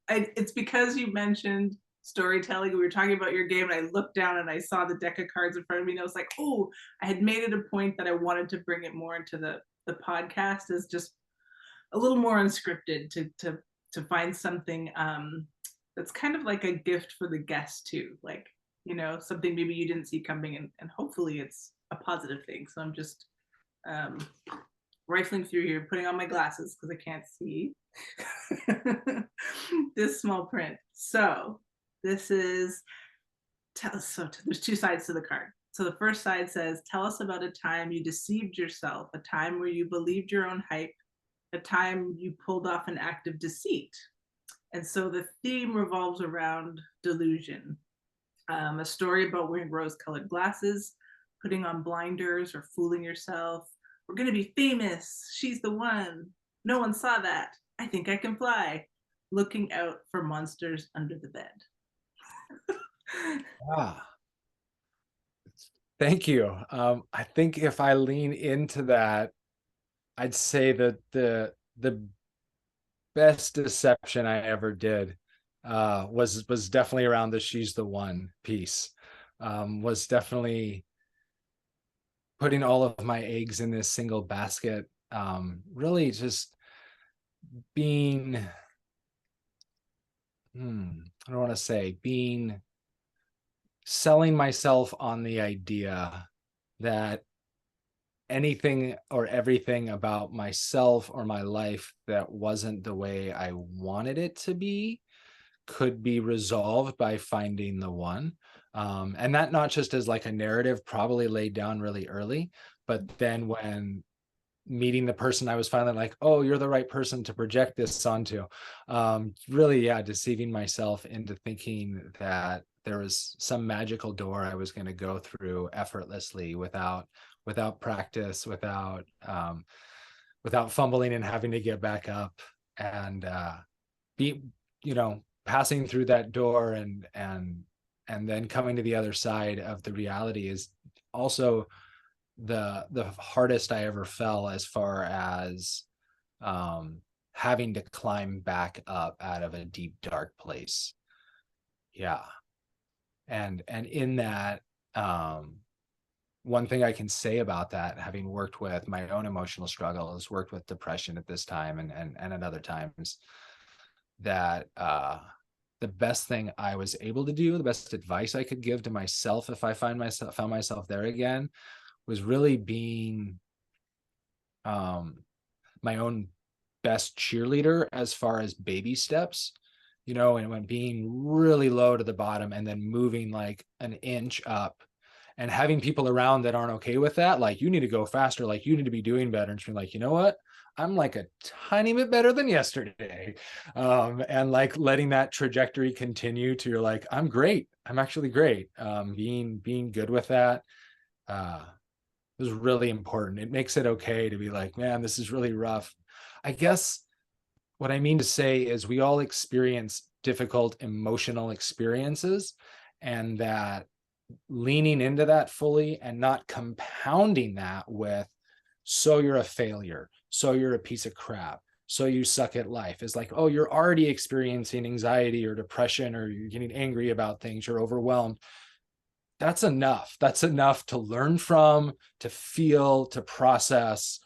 It's because you mentioned storytelling. We were talking about your game, and I looked down and I saw the deck of cards in front of me, and I was like, oh, I had made it a point that I wanted to bring it more into the podcast as just a little more unscripted to find something that's kind of like a gift for the guest too, like something maybe you didn't see coming, and hopefully it's a positive thing. So I'm just um, rifling through here, putting on my glasses because I can't see this small print. So this is there's two sides to the card. So the first side says, tell us about a time you deceived yourself, a time where you believed your own hype, a time you pulled off an act of deceit. And so the theme revolves around delusion. A story about wearing rose colored glasses, putting on blinders, or fooling yourself. We're going to be famous. She's the one. No one saw that. I think I can fly. Looking out for monsters under the bed. Ah, thank you. I think if I lean into that, I'd say that the best deception I ever did was definitely around the she's the one piece. Was definitely putting all of my eggs in this single basket. Really just being, I don't want to say being, selling myself on the idea that anything or everything about myself or my life that wasn't the way I wanted it to be could be resolved by finding the one. And that not just as like a narrative probably laid down really early, but then when meeting the person, I was finally like, oh, you're the right person to project this onto. Really, yeah, deceiving myself into thinking that there was some magical door I was going to go through effortlessly without practice, without fumbling and having to get back up, and be passing through that door, and then coming to the other side of the reality is also the hardest I ever fell, as far as having to climb back up out of a deep dark place. Yeah. And in that, one thing I can say about that, having worked with my own emotional struggles, worked with depression at this time and at other times, that the best thing I was able to do, the best advice I could give to myself if I found myself there again, was really being my own best cheerleader as far as baby steps, and when being really low to the bottom and then moving like an inch up, and having people around that aren't okay with that, like, you need to go faster, like you need to be doing better, and being like, you know what, I'm like a tiny bit better than yesterday. And like letting that trajectory continue to, you're like, I'm great, I'm actually great. Being good with that is really important. It makes it okay to be like, man, this is really rough. I guess what I mean to say is we all experience difficult emotional experiences, and that leaning into that fully and not compounding that with, so you're a failure, so you're a piece of crap, so you suck at life, is like, oh, you're already experiencing anxiety or depression, or you're getting angry about things, you're overwhelmed. That's enough. That's enough to learn from, to feel, to process,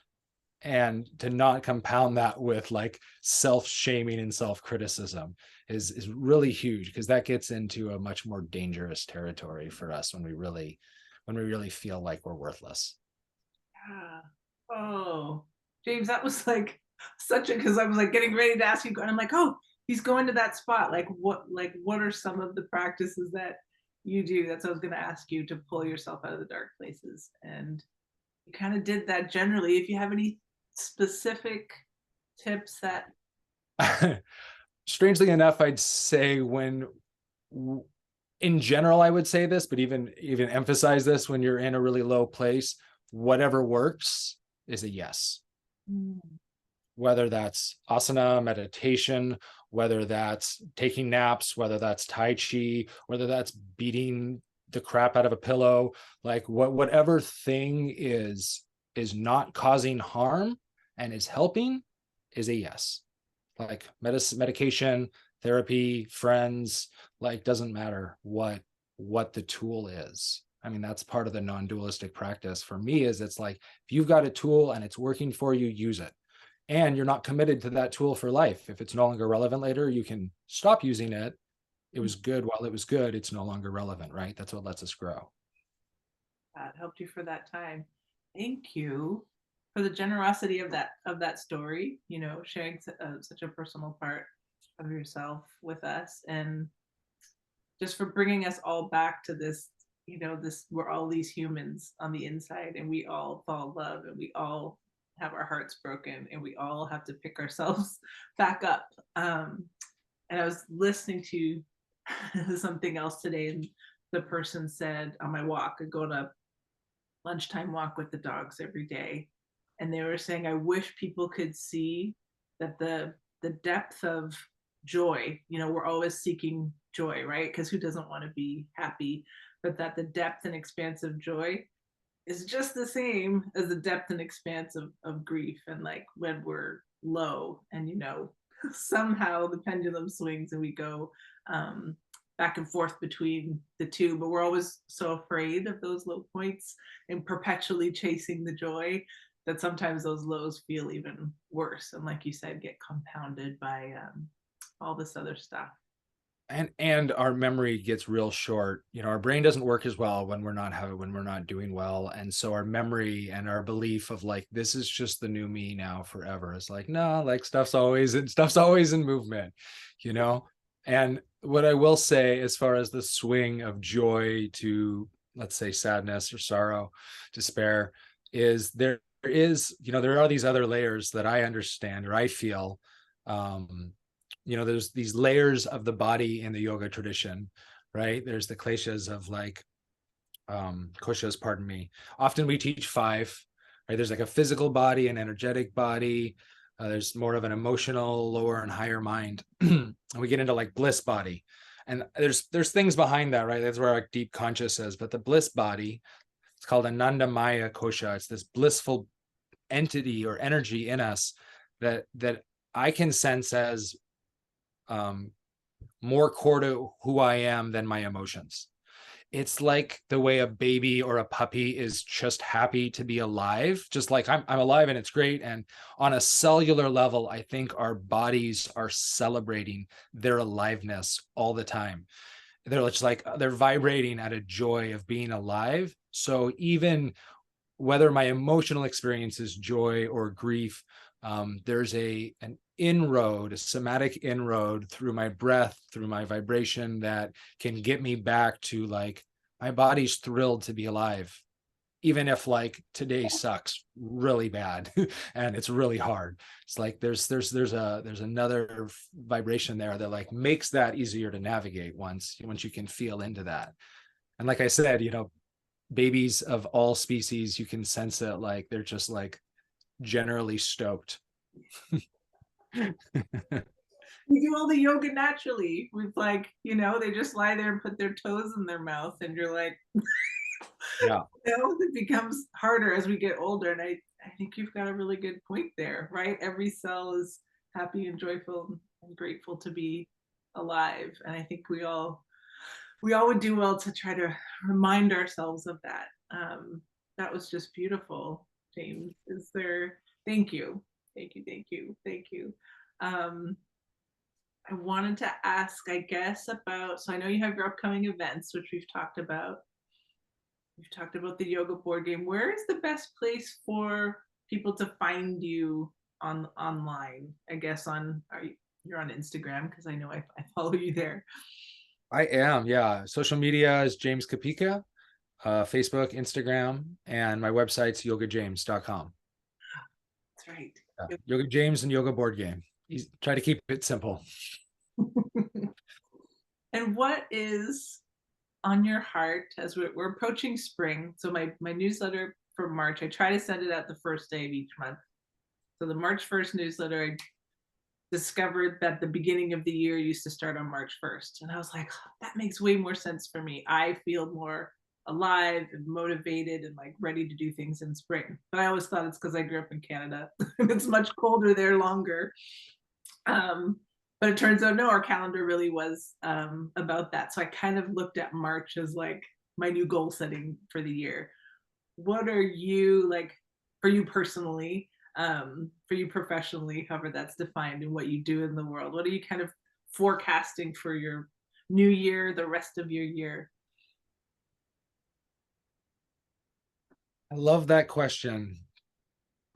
and to not compound that with like self-shaming and self-criticism is really huge, because that gets into a much more dangerous territory for us when we really feel like we're worthless. Yeah. Oh, James, that was like such a, because I was like getting ready to ask you, and I'm like, oh, he's going to that spot. Like what are some of the practices that you do? That's what I was going to ask you, to pull yourself out of the dark places. And you kind of did that generally. If you have any specific tips that Strangely enough, I'd say in general, I would say this, but even emphasize this when you're in a really low place, whatever works is a yes. Mm. Whether that's asana, meditation, whether that's taking naps, whether that's Tai Chi, whether that's beating the crap out of a pillow, like whatever thing is not causing harm and is helping is a yes. Like medication, therapy, friends, like doesn't matter what the tool is. I mean, that's part of the non-dualistic practice for me is it's like if you've got a tool and it's working for you, use it. And you're not committed to that tool for life. If it's no longer relevant later, you can stop using it. It was good while it was good. It's no longer relevant, right? That's what lets us grow. that helped you for that time. Thank you for the generosity of that story. You know, sharing such a personal part of yourself with us, and just for bringing us all back to this. You know, this we're all these humans on the inside, and we all fall in love, and we all have our hearts broken, and we all have to pick ourselves back up. And I was listening to something else today, and the person said on my walk, I go on a lunchtime walk with the dogs every day, and they were saying, I wish people could see that the depth of joy, you know, we're always seeking joy, right? Because who doesn't want to be happy? But that the depth and expanse of joy is just the same as the depth and expanse of grief. And like when we're low and, you know, somehow the pendulum swings and we go um, back and forth between the two, but we're always so afraid of those low points and perpetually chasing the joy that sometimes those lows feel even worse. And like you said, get compounded by all this other stuff. And our memory gets real short. You know, our brain doesn't work as well when we're not doing well. And so our memory and our belief of like this is just the new me now forever. It's like, no, like stuff's always in movement, you know? And what I will say as far as the swing of joy to, let's say, sadness or sorrow, despair, is there are these other layers that I understand or I feel. There's these layers of the body in the yoga tradition, right? There's the kleshas of like koshas, pardon me. Often we teach five, right? There's like a physical body, an energetic body. There's more of an emotional, lower and higher mind. And we get into like bliss body. And there's things behind that, right? That's where our deep conscious is. But the bliss body, it's called Ananda Maya kosha. It's this blissful entity or energy in us that I can sense as more core to who I am than my emotions. It's like the way a baby or a puppy is just happy to be alive, just like I'm alive and it's great. And on a cellular level, I think our bodies are celebrating their aliveness all the time. They're just like they're vibrating at a joy of being alive. So even whether my emotional experience is joy or grief, there's an inroad, a somatic inroad through my breath, through my vibration that can get me back to like my body's thrilled to be alive, even if like today sucks really bad and it's really hard. It's like there's another vibration there that like makes that easier to navigate once you can feel into that. And like I said, babies of all species, you can sense it, like they're just like generally stoked. We do all the yoga naturally with like, you know, they just lie there and put their toes in their mouth and you're like, Yeah. you know, it becomes harder as we get older. And I think you've got a really good point there, right? Every cell is happy and joyful and grateful to be alive. And I think we all would do well to try to remind ourselves of that. That was just beautiful, James. Is there, thank you. Thank you, thank you, thank you. Um, I wanted to ask, I guess, about, so I know you have your upcoming events, which we've talked about. We've talked about the yoga board game. Where is the best place for people to find you online? I guess you're on Instagram because I know I follow you there. I am, yeah. Social media is James Kapicka. Facebook, Instagram, and my website's yogajames.com. That's right. Yoga James and Yoga Board Game. Try to keep it simple. And what is on your heart as we're approaching spring? So my newsletter for March, I try to send it out the first day of each month. So the March 1st newsletter, I discovered that the beginning of the year used to start on March 1st. And I was like, that makes way more sense for me. I feel more alive and motivated and like ready to do things in spring. But I always thought it's because I grew up in Canada and it's much colder there longer. Um, but it turns out no, our calendar really was about that. So I kind of looked at March as like my new goal setting for the year. What are you like for you personally, for you professionally, however that's defined, and what you do in the world? What are you kind of forecasting for your new year, the rest of your year? I love that question.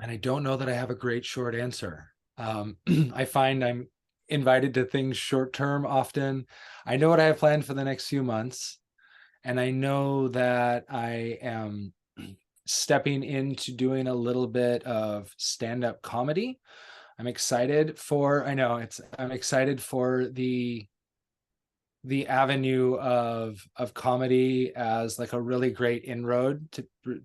And I don't know that I have a great short answer. I find I'm invited to things short term often. I know what I have planned for the next few months. And I know that I am stepping into doing a little bit of stand-up comedy. I'm excited for, I'm excited for the avenue of comedy as like a really great inroad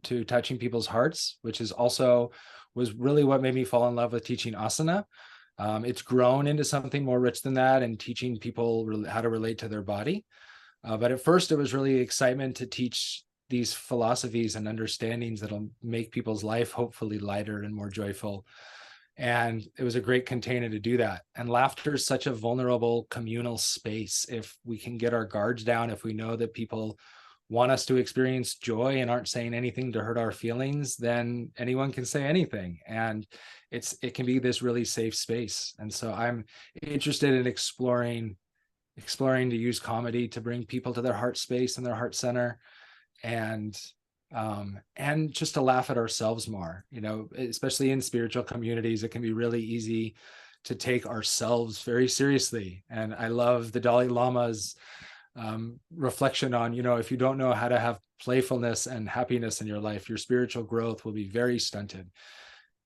to touching people's hearts, which is also was really what made me fall in love with teaching asana. It's grown into something more rich than that and teaching people how to relate to their body. But at first, it was really excitement to teach these philosophies and understandings that'll make people's life hopefully lighter and more joyful. And it was a great container to do that. And laughter is such a vulnerable communal space. If we can get our guards down, if we know that people want us to experience joy and aren't saying anything to hurt our feelings, then anyone can say anything. And it can be this really safe space. And so I'm interested in exploring to use comedy to bring people to their heart space and their heart center, and just to laugh at ourselves more. Especially in spiritual communities, it can be really easy to take ourselves very seriously. And I love the Dalai Lama's reflection on, if you don't know how to have playfulness and happiness in your life, your spiritual growth will be very stunted.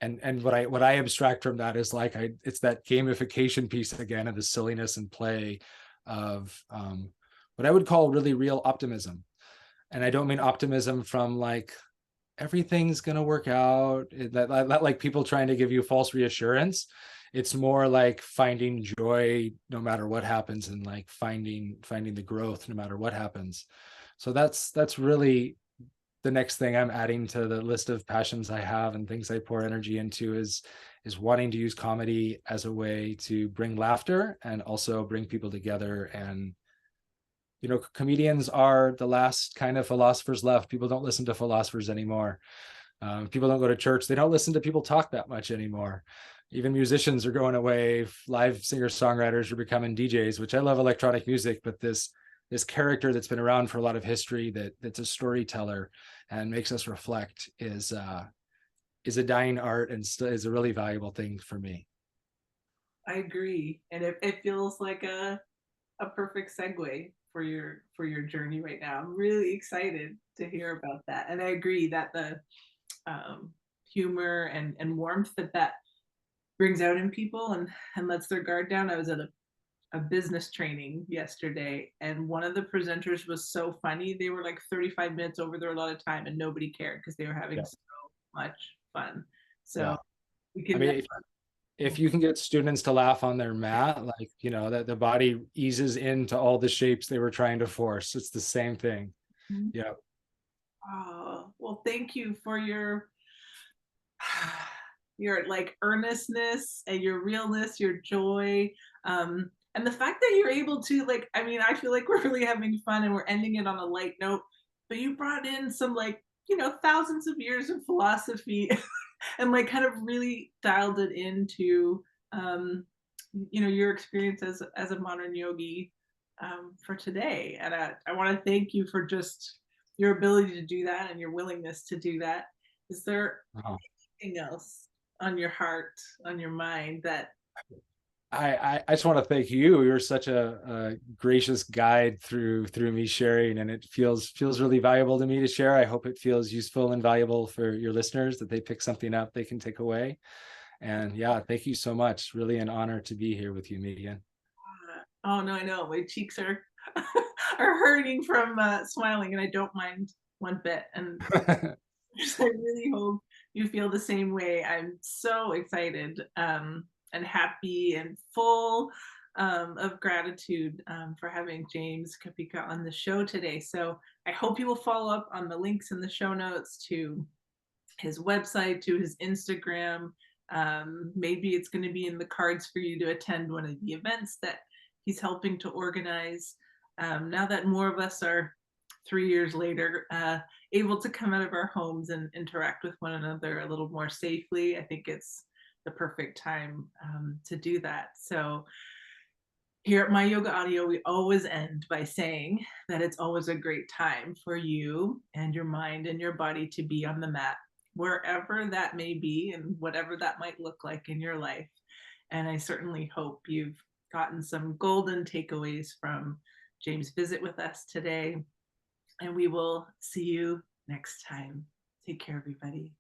And what I abstract from that is like it's that gamification piece again of the silliness and play of what I would call really real optimism. And I don't mean optimism from like everything's going to work out, that like people trying to give you false reassurance. It's more like finding joy no matter what happens, and like finding the growth no matter what happens. So that's really the next thing I'm adding to the list of passions I have and things I pour energy into is wanting to use comedy as a way to bring laughter and also bring people together. And comedians are the last kind of philosophers left. People don't listen to philosophers anymore. People don't go to church. They don't listen to people talk that much anymore. Even musicians are going away. Live singer-songwriters are becoming DJs, which I love electronic music, but this character that's been around for a lot of history, that's a storyteller and makes us reflect, is a dying art and still is a really valuable thing for me. I agree, and it feels like a perfect segue for your journey right now. I'm really excited to hear about that, and I agree that the humor and warmth that brings out in people and lets their guard down. I was at a business training yesterday, and one of the presenters was so funny. They were like 35 minutes over their allotted time, and nobody cared because they were having Yeah. so much fun. So Yeah. we I can mean, if you can get students to laugh on their mat, like, that the body eases into all the shapes they were trying to force. It's the same thing. Yeah. Oh, well, thank you for your like earnestness and your realness, your joy, and the fact that you're able to like. I mean, I feel like we're really having fun and we're ending it on a light note, but you brought in some like thousands of years of philosophy and like kind of really dialed it into um, your experience as a modern yogi for today. And I want to thank you for just your ability to do that and your willingness to do that. Is there Uh-huh. anything else on your heart, on your mind that I just want to thank you. You're such a gracious guide through me sharing, and it feels really valuable to me to share. I hope it feels useful and valuable for your listeners, that they pick something up they can take away. And yeah, thank you so much. Really an honor to be here with you, Megan. Oh no, I know my cheeks are are hurting from smiling, and I don't mind one bit. And I really hope you feel the same way. I'm so excited and happy and full of gratitude for having James Kapicka on the show today. So I hope you will follow up on the links in the show notes to his website, to his Instagram. Maybe it's going to be in the cards for you to attend one of the events that he's helping to organize. Now that more of us are 3 years later able to come out of our homes and interact with one another a little more safely, I think it's the perfect time to do that. So here at My Yoga Audio, we always end by saying that it's always a great time for you and your mind and your body to be on the mat, wherever that may be and whatever that might look like in your life. And I certainly hope you've gotten some golden takeaways from James' visit with us today. And we will see you next time. Take care, everybody.